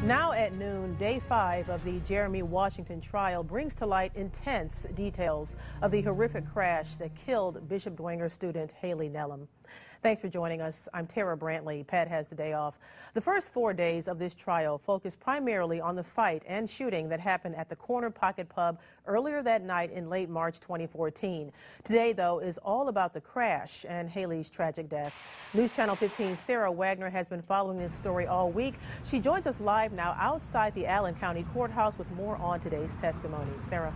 Now at noon, day 5 of the Jeremy Washington trial brings to light intense details of the horrific crash that killed Bishop Dwenger student Haley Nelum. Thanks for joining us. I'm Tara Brantley. Pat has the day off. The first 4 days of this trial focused primarily on the fight and shooting that happened at the Corner Pocket Pub earlier that night in late March 2014. Today, though, is all about the crash and Haley's tragic death. News Channel 15's Sara Wagner has been following this story all week. She joins us live now outside the Allen County Courthouse with more on today's testimony. Sara.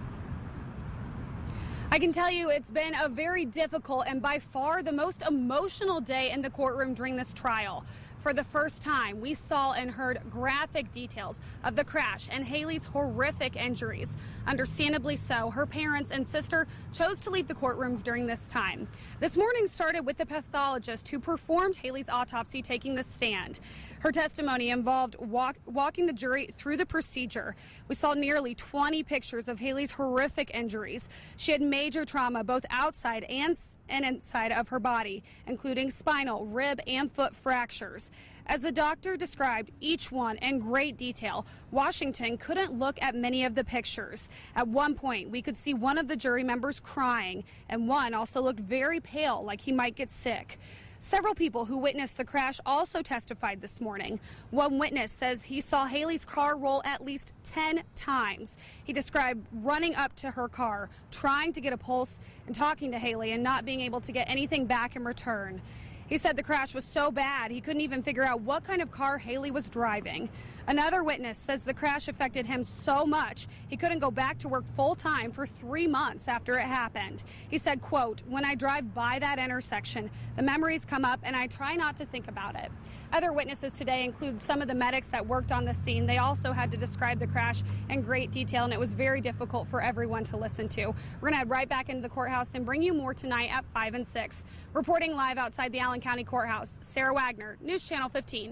I can tell you it's been a very difficult and by far the most emotional day in the courtroom during this trial. For the first time, we saw and heard graphic details of the crash and Haley's horrific injuries. Understandably so, her parents and sister chose to leave the courtroom during this time. This morning started with the pathologist who performed Haley's autopsy taking the stand. Her testimony involved walking the jury through the procedure. We saw nearly 20 pictures of Haley's horrific injuries. She had major trauma both outside and inside of her body, including spinal, rib, and foot fractures. As the doctor described each one in great detail, Washington couldn't look at many of the pictures. At one point, we could see one of the jury members crying, and one also looked very pale, like he might get sick. Several people who witnessed the crash also testified this morning. One witness says he saw Haley's car roll at least 10 times. He described running up to her car, trying to get a pulse and talking to Haley and not being able to get anything back in return. He said the crash was so bad he couldn't even figure out what kind of car Haley was driving. Another witness says the crash affected him so much he couldn't go back to work full time for 3 months after it happened. He said, quote, "When I drive by that intersection, the memories come up and I try not to think about it." Other witnesses today include some of the medics that worked on the scene. They also had to describe the crash in great detail, and it was very difficult for everyone to listen to. We're going to head right back into the courthouse and bring you more tonight at 5 and 6. Reporting live outside the Allen County Courthouse, Sara Wagner, News Channel 15.